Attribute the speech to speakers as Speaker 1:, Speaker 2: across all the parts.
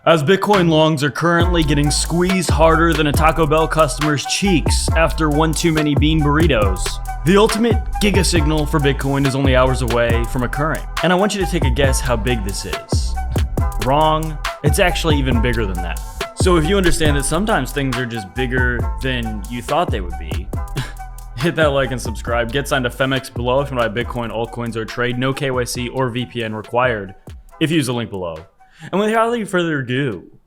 Speaker 1: As Bitcoin longs are currently getting squeezed harder than a Taco Bell customer's cheeks after one too many bean burritos. The ultimate giga signal for Bitcoin is only hours away from occurring. And I want you to take a guess how big this is. Wrong. It's actually even bigger than that. So if you understand that sometimes things are just bigger than you thought they would be, hit that like and subscribe. Get signed to Femex below if you want to buy Bitcoin, altcoins, or trade. No KYC or VPN required if you use the link below. And without further ado,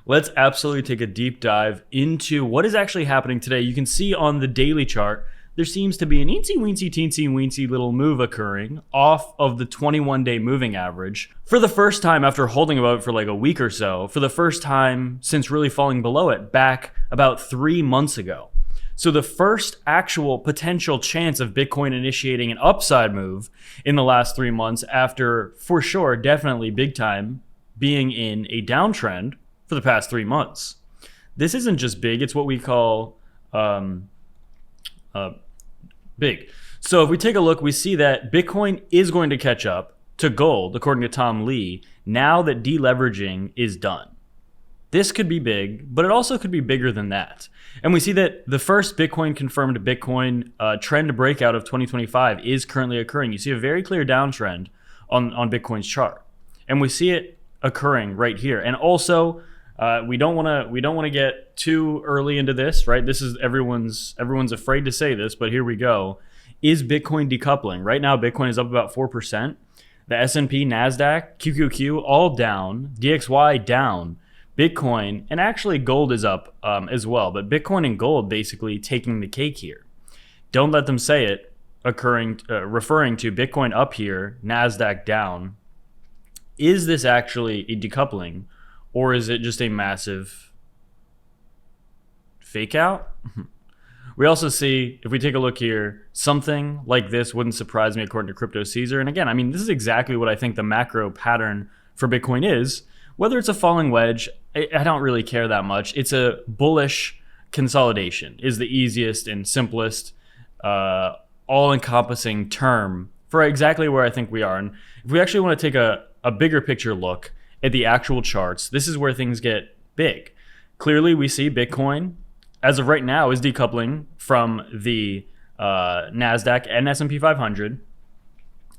Speaker 1: let's absolutely take a deep dive into what is actually happening today. You can see on the daily chart, there seems to be an teensy little move occurring off of the 21-day moving average. For the first time after holding about it for like a week or so, for the first time since really falling below it back about 3 months ago. So the first actual potential chance of Bitcoin initiating an upside move in the last 3 months after, for sure, definitely big time, being in a downtrend for the past 3 months. This isn't just big, it's what we call big. So if we take a look, we see that Bitcoin is going to catch up to gold, according to Tom Lee, now that deleveraging is done. This could be big, but it also could be bigger than that. And we see that the first Bitcoin confirmed Bitcoin trend breakout of 2025 is currently occurring. You see a very clear downtrend on Bitcoin's chart. And we see it occurring right here. And also, we don't want to get too early into this, right? This is everyone's afraid to say this, but here we go. Is Bitcoin decoupling? Right now, Bitcoin is up about 4%. The S&P, NASDAQ, QQQ, all down. DXY down. Bitcoin, and actually gold is up as well, but Bitcoin and gold basically taking the cake here. Don't let them say it, referring to Bitcoin up here, NASDAQ down. Is this actually a decoupling, or is it just a massive fake out? We also see, if we take a look here, something like this wouldn't surprise me according to Crypto Caesar. And again, I mean, this is exactly what I think the macro pattern for Bitcoin is. Whether it's a falling wedge, I don't really care that much. It's a bullish consolidation is the easiest and simplest all-encompassing term for exactly where I think we are. And if we actually want to take a bigger picture look at the actual charts, this is where things get big. Clearly, we see Bitcoin, as of right now, is decoupling from the NASDAQ and S&P 500.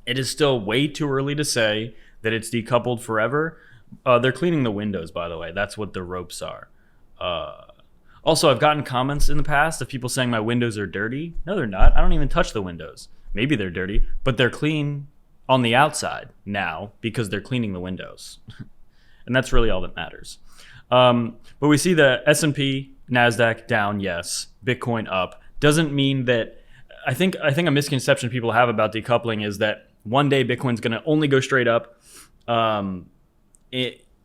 Speaker 1: It is still way too early to say that it's decoupled forever. They're cleaning the windows, by the way. That's what the ropes are. Also, I've gotten comments in the past of people saying my windows are dirty. No, they're not. I don't even touch the windows. Maybe they're dirty, but they're clean on the outside now because they're cleaning the windows. And that's really all that matters. But we see the S&P, NASDAQ down, yes. Bitcoin up. Doesn't mean that... I think a misconception people have about decoupling is that one day Bitcoin's going to only go straight up.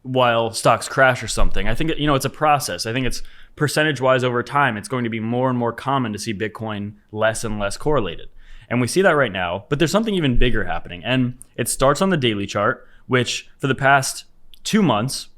Speaker 1: While stocks crash or something. I think, it's a process. I think it's percentage-wise over time, it's going to be more and more common to see Bitcoin less and less correlated. And we see that right now, but there's something even bigger happening. And it starts on the daily chart, which for the past 2 months,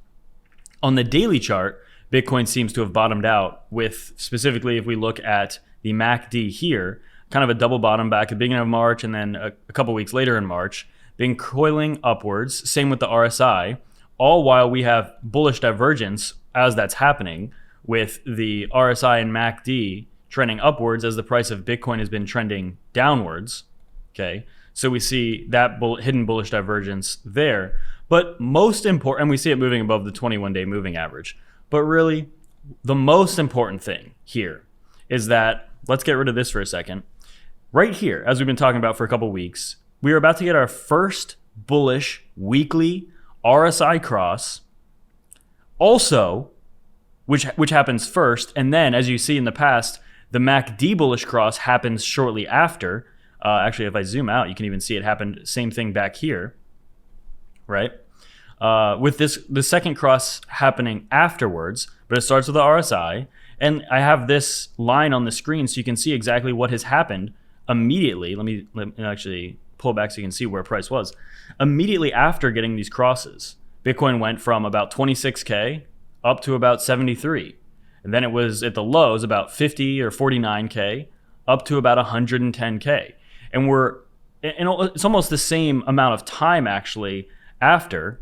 Speaker 1: on the daily chart, Bitcoin seems to have bottomed out with, specifically if we look at the MACD here, kind of a double bottom back at the beginning of March and then a couple weeks later in March, been coiling upwards. Same with the RSI. All while we have bullish divergence as that's happening with the RSI and MACD trending upwards as the price of Bitcoin has been trending downwards. Okay, so we see that hidden bullish divergence there. But most important, and we see it moving above the 21-day moving average. But really, the most important thing here is that, let's get rid of this for a second. Right here, as we've been talking about for a couple weeks, we are about to get our first bullish weekly RSI cross, also, which happens first, and then, as you see in the past, the MACD bullish cross happens shortly after. Actually, if I zoom out, you can even see it happened, same thing back here, right? With the second cross happening afterwards, but it starts with the RSI, and I have this line on the screen so you can see exactly what has happened immediately. Let me actually pull back so you can see where price was. Immediately after getting these crosses, Bitcoin went from about 26K up to about 73. And then it was at the lows about 50 or 49K up to about 110K. And it's almost the same amount of time actually after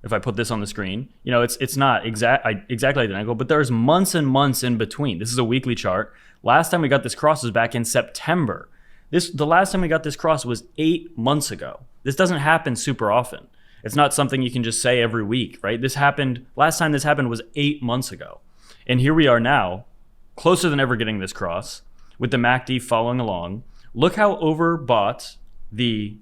Speaker 1: if I put this on the screen, it's not exactly identical, but there's months and months in between. This is a weekly chart. Last time we got this cross was back in September. The last time we got this cross was 8 months ago. This doesn't happen super often. It's not something you can just say every week, right? Last time this happened was 8 months ago. And here we are now, closer than ever getting this cross, with the MACD following along. Look how overbought the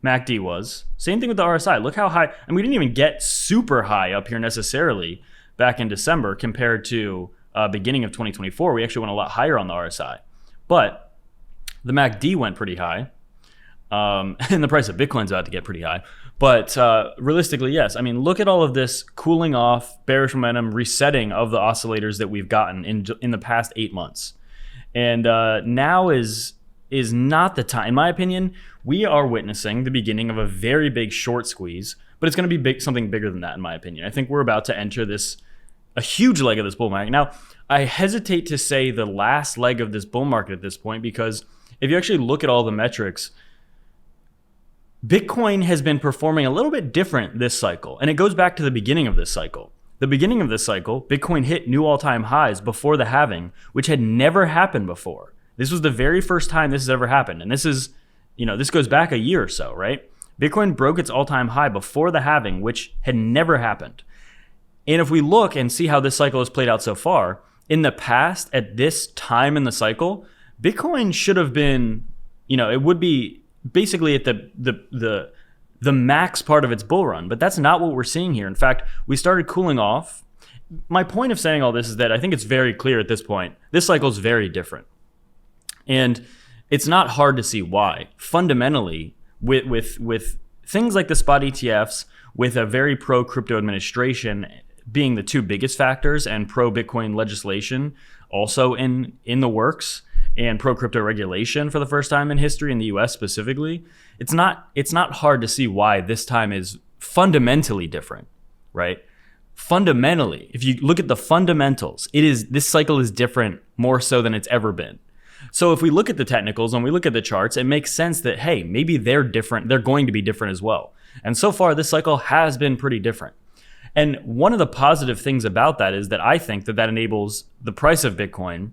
Speaker 1: MACD was. Same thing with the RSI. Look how high, and we didn't even get super high up here necessarily back in December compared to beginning of 2024. We actually went a lot higher on the RSI. But the MACD went pretty high. And the price of Bitcoin's about to get pretty high. But realistically, yes. I mean, look at all of this cooling off, bearish momentum, resetting of the oscillators that we've gotten in the past 8 months. And now is not the time. In my opinion, we are witnessing the beginning of a very big short squeeze, but it's going to be something bigger than that, in my opinion. I think we're about to enter a huge leg of this bull market. Now, I hesitate to say the last leg of this bull market at this point, because if you actually look at all the metrics, Bitcoin has been performing a little bit different this cycle, and it goes back to the beginning of this cycle. The beginning of this cycle, Bitcoin hit new all-time highs before the halving, which had never happened before. This was the very first time this has ever happened, and this goes back a year or so, right? Bitcoin broke its all-time high before the halving, which had never happened. And if we look and see how this cycle has played out so far, in the past, at this time in the cycle, Bitcoin should have been, it would be basically at the max part of its bull run, but that's not what we're seeing here. In fact, we started cooling off. My point of saying all this is that I think it's very clear at this point, this cycle is very different. And it's not hard to see why. Fundamentally, with things like the spot ETFs, with a very pro-crypto administration being the two biggest factors, and pro-Bitcoin legislation also in the works, and pro-crypto regulation for the first time in history in the US specifically, it's not hard to see why this time is fundamentally different, right? Fundamentally, if you look at the fundamentals, this cycle is different more so than it's ever been. So if we look at the technicals and we look at the charts, it makes sense that, hey, maybe they're different. They're going to be different as well. And so far, this cycle has been pretty different. And one of the positive things about that is that I think that enables the price of Bitcoin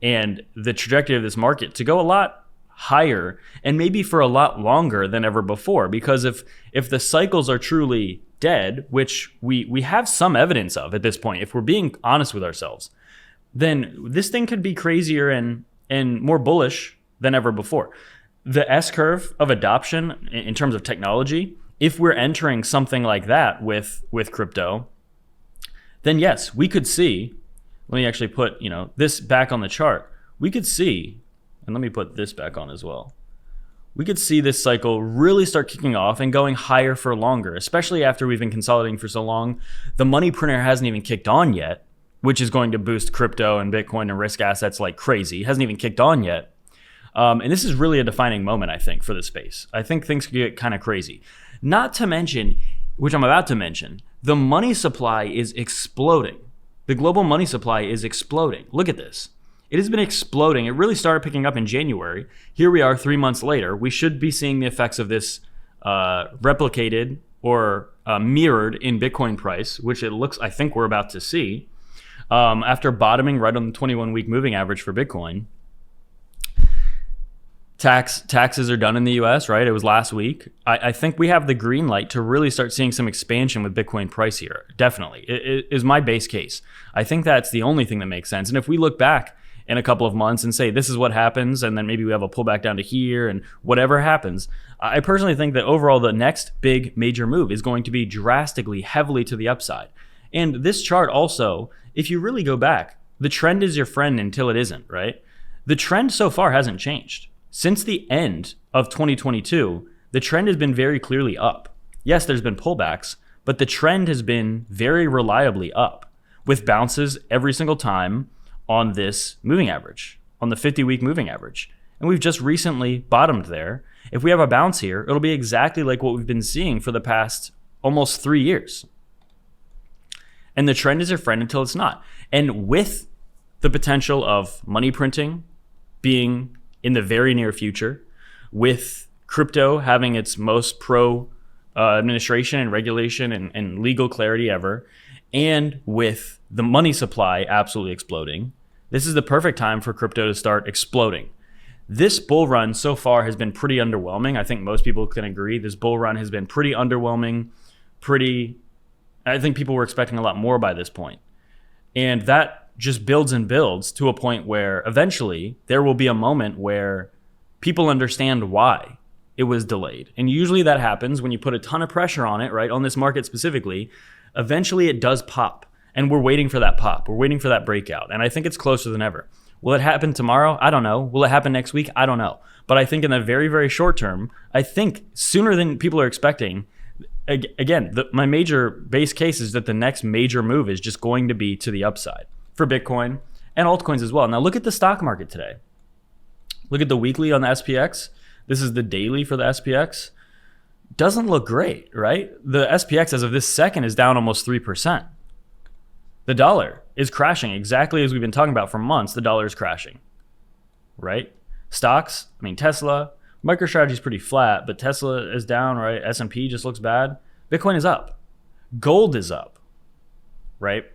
Speaker 1: and the trajectory of this market to go a lot higher and maybe for a lot longer than ever before. Because if the cycles are truly dead, which we have some evidence of at this point, if we're being honest with ourselves, then this thing could be crazier and more bullish than ever before. The S-curve of adoption in terms of technology, if we're entering something like that with crypto, then yes, we could see, let me actually put this back on the chart. We could see, and let me put this back on as well. We could see this cycle really start kicking off and going higher for longer, especially after we've been consolidating for so long. The money printer hasn't even kicked on yet, which is going to boost crypto and Bitcoin and risk assets like crazy. It hasn't even kicked on yet. And this is really a defining moment, I think, for the space. I think things could get kind of crazy. Not to mention, which I'm about to mention, the money supply is exploding. The global money supply is exploding. Look at this. It has been exploding. It really started picking up in January. Here we are 3 months later. We should be seeing the effects of this replicated or mirrored in Bitcoin price, which I think we're about to see. After bottoming right on the 21-week moving average for Bitcoin. Taxes are done in the US, right? It was last week. I think we have the green light to really start seeing some expansion with Bitcoin price here. Definitely. It is my base case. I think that's the only thing that makes sense. And if we look back in a couple of months and say this is what happens, and then maybe we have a pullback down to here and whatever happens, I personally think that overall the next big major move is going to be drastically, heavily to the upside. And this chart also, if you really go back, the trend is your friend until it isn't, right? The trend so far hasn't changed. Since the end of 2022, the trend has been very clearly up. Yes, there's been pullbacks, but the trend has been very reliably up, with bounces every single time on this moving average, on the 50-week moving average. And we've just recently bottomed there. If we have a bounce here, it'll be exactly like what we've been seeing for the past almost 3 years. And the trend is your friend until it's not. And with the potential of money printing being in the very near future, with crypto having its most administration and regulation and legal clarity ever, and with the money supply absolutely exploding, this is the perfect time for crypto to start exploding. This bull run so far has been pretty underwhelming. I think most people can agree. This bull run has been pretty underwhelming. I think people were expecting a lot more by this point. And that just builds and builds to a point where eventually there will be a moment where people understand why it was delayed. And usually that happens when you put a ton of pressure on it, right? On this market specifically, eventually it does pop. And we're waiting for that pop. We're waiting for that breakout. And I think it's closer than ever. Will it happen tomorrow? I don't know. Will it happen next week? I don't know. But I think in the very, very short term, I think sooner than people are expecting, again, my major base case is that the next major move is just going to be to the upside for Bitcoin and altcoins as well. Now look at the stock market today. Look at the weekly on the SPX. This is the daily for the SPX. Doesn't look great, right? The SPX as of this second is down almost 3%. The dollar is crashing exactly as we've been talking about for months. The dollar is crashing, right? Stocks, I mean, Tesla, MicroStrategy is pretty flat, but Tesla is down, right? S&P just looks bad. Bitcoin is up. Gold is up, right?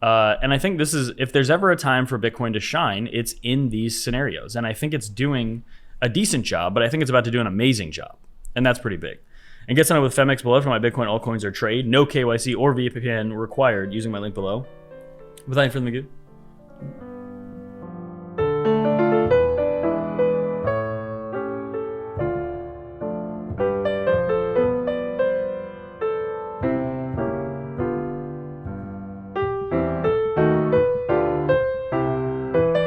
Speaker 1: And I think this is, if there's ever a time for Bitcoin to shine, it's in these scenarios. And I think it's doing a decent job, but I think it's about to do an amazing job. And that's pretty big. And get signed up with Femix below for my Bitcoin altcoins or trade. No KYC or VPN required using my link below. Without any further ado,